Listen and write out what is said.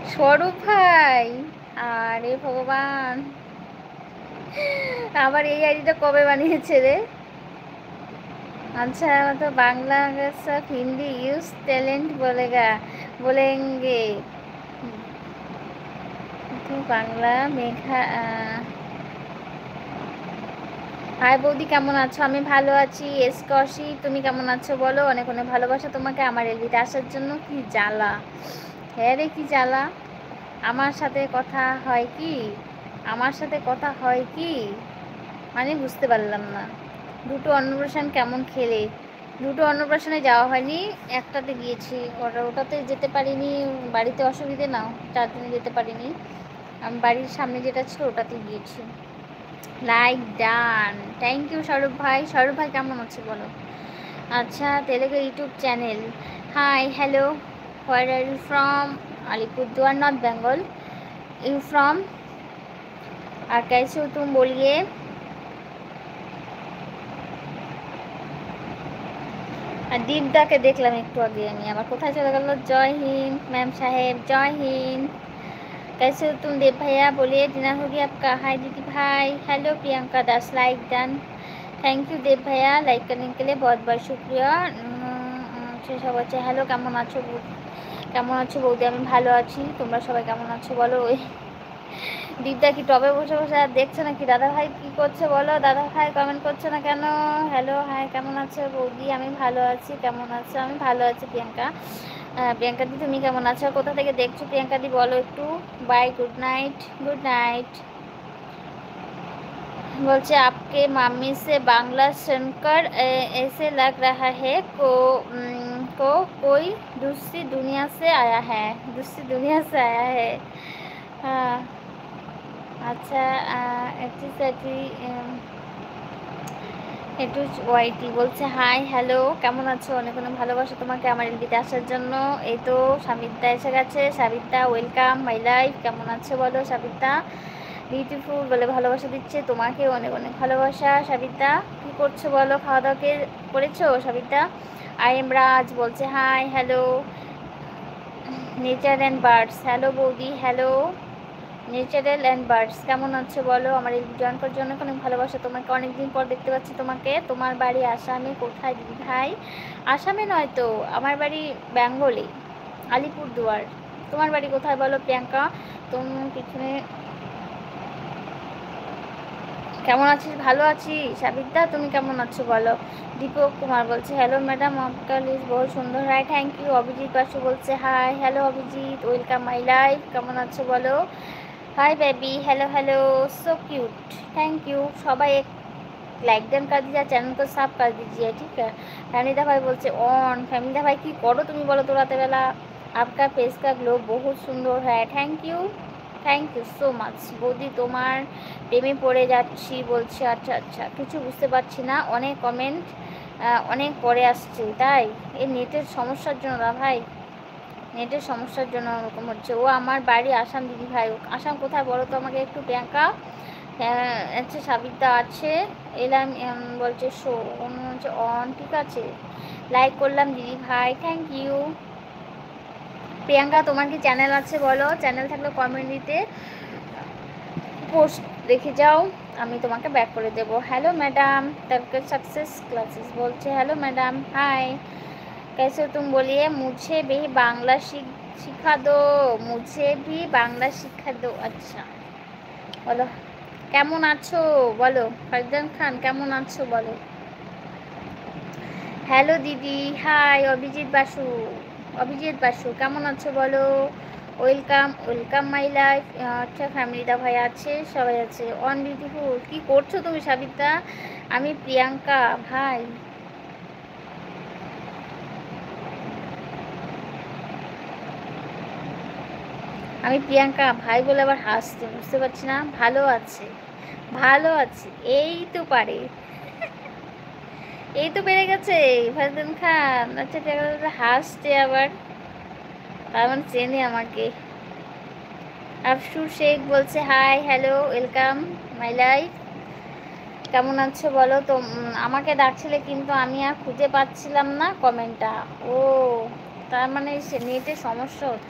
স্বরূপ ভাই, আরে ভগবান, আবার এই আইডিটা কবে বানিয়েছে রে? अच्छा मतलब बांग्ला अगर सब हिंदी यूज टैलेंट बोलेगा बोलेंगे तो बांग्ला मेघा হাই বৌদি, কেমন আছো? আমি ভালো আছি। এস কৌশি, তুমি কেমন আছো বলো? অনেক অনেক ভালোবাসা তোমাকে আমার এলবিতে আসার জন্য। কি জ্বালা, হ্যাঁ রে, কি জ্বালা। আমার সাথে কথা হয় কি? আমার সাথে কথা হয় কি মানে বুঝতে পারলাম না। দুটো অন্নপ্রাশন কেমন খেলে? দুটো অন্নপ্রাশনে যাওয়া হয়নি, একটাতে গিয়েছি। ওটাতে যেতে পারিনি, বাড়িতে অসুবিধে না, তার জন্য যেতে পারিনি। আমি বাড়ির সামনে যেটা ছিল ওটাতে গিয়েছি। Like done, thank you Sourav ভাই। সৌরভ ভাই কেমন আছে বলো? আচ্ছা, Telugu YouTube channel. Hi hello, where are you from? Alipurduar north Bengal. You from और कैसे हो तुम बोलिए। আর দীপদাকে দেখলাম একটু আগে, আমি আবার কোথায় চলে গেল। জয় হিন্দ मैम साहेब, जय हिंद। कैसे हो तुम देव भैया बोलिए। डिनर हो गया आपका? हाय दीदी भाई। Hello Priyanka Das, like done. Thank you Dev भैया, लाइक करने के लिए बहुत बहुत शुक्रिया। সব হচ্ছে হ্যালো, কেমন আছো? কেমন আছো বৌদি? আমি ভালো আছি, তোমরা সবাই কেমন আছো বলো? ওই দীপদা কি টবে বসে বসে আর দেখছো নাকি? দাদা ভাই কি করছে বলো? দাদা ভাই কমেন্ট করছো না কেন? হ্যালো, হাই, কেমন আছো বৌদি? আমি ভালো আছি। কেমন আছো? আমি ভালো আছি প্রিয়াঙ্কা। প্রিয়াঙ্কা দি, তুমি কেমন আছো? কোথা থেকে দেখছো প্রিয়াঙ্কা দি বলো একটু। Bye, good night. Good night. बोलते आपके मम्मी से बांग्ला सुनकर ऐसे लग रहा है को कोई दूसरी दुनिया से आया है। दूसरी दुनिया से आया है। हाँ, अच्छा। একটু ওয়াইটি বলছে হাই হ্যালো, কেমন আছো? অনেক অনেক ভালোবাসা তোমাকে আমার এলবিতে আসার জন্য। এই তো সাবিতা এসে গেছে। Sabita, welcome my life. কেমন আছো বলো সাবিতা? বিউটিফুল বলে ভালোবাসা দিচ্ছে তোমাকে, অনেক অনেক ভালোবাসা সাবিতা। কি করছো বলো? খাওয়া দাওয়া করেছো সাবিতা? আই এম রাজ বলছে hi hello. Nature and birds, hello বৌদি, হ্যালো। নেচারাল অ্যান্ড বার্ডস, কেমন আছো বলো? আমার এই জয়েন করার জন্য অনেক ভালোবাসা তোমাকে। অনেকদিন পর দেখতে পাচ্ছি তোমাকে। তোমার বাড়ি আসামে কোথায় দিদি ভাই? আসামে নয় তো, আমার বাড়ি বেঙ্গলে, আলিপুরদুয়ার। তোমার বাড়ি কোথায় বলো প্রিয়াঙ্কা? তুমি পিছনে কেমন আছিস? ভালো আছি সাবিতা, তুমি কেমন আছো বলো? দীপক কুমার বলছে হ্যালো ম্যাডাম, आपका লিস্ট बहुत সুন্দর। Hi, thank you. Abhijit Basu বলছে hi hello Abhijit, welcome my life. কেমন আছো বলো? Hi baby, hello hello, so cute, thank you. সবাই এক লাইক দেন कर दीजिए, चैनल को साफ कर दीजिए, ठीक है। फैमिलीदा भाई बोलছে অন। फैमिलीदा भाई কি করো তুমি বলো তো রাতে বেলা? आपका फेस का ग्लो बहुत সুন্দর है, thank you, thank you so much. বৌদি তোমার প্রেমে পড়ে যাচ্ছি বলছে। আচ্ছা আচ্ছা, কিছু বুঝতে পারছি না, অনেক কমেন্ট অনেক পরে আসছে তাই। এই নেটের সমস্যার জন্য না ভাই, নেটের সমস্যার জন্য ওরকম হচ্ছে। ও আমার বাড়ি আসাম দিদি ভাই। আসাম কোথায় বলো তো আমাকে একটু প্রিয়াঙ্কা। আচ্ছা সাবিতা আছে, এলাম। বলছে শো হচ্ছে অন, ঠিক আছে, লাইক করলাম দিদি ভাই, থ্যাংক ইউ। প্রিয়াঙ্কা তোমার কি চ্যানেল আছে বলো? চ্যানেল থাকলে কমেন্ট দিতে পোস্ট রেখে যাও, আমি তোমাকে ব্যাক করে দেবো। হ্যালো ম্যাডাম, তারপরে सक्सेस क्लासेस বলছে হ্যালো ম্যাডাম, হাই, कैसे हो तुम बोलिए। मुझे भी बांग्ला सिखा दो, मुझे भी बांग्ला सिखा दो। अच्छा বলো কেমন আছো বলো। ফারজান খান কেমন আছো বলো। হ্যালো দিদি, হাই। অভিজিৎ বাসু, অভিজিৎ বাসু কেমন আছো বলো। Welcome welcome my life. আচ্ছা, ফ্যামিলিটা ভাই আছে, সবাই আছে। অন বিউটিফুল, কি করছো তুমি সাবিতা? আমি প্রিয়াঙ্কা ভাই। আমি প্রিয়াঙ্কা ভাই বলে আবার হাসছে, বুঝতে পারছি না। ভালো আছে, ভালো আছে, এই তো পারে, এই তো পেরে গেছে ফারজান খান। আচ্ছা ঠিক আছে, হাসছে আবার, তার মানে চেনে আমাকে। আফসুর শেখ বলছে hi hello, welcome my life. কেমন আছো বলো তো? আমাকে ডাকছিলে কিন্তু আমি আর খুঁজে পাচ্ছিলাম না কমেন্টটা। ও, তার মানে নেটের সমস্যা হচ্ছে।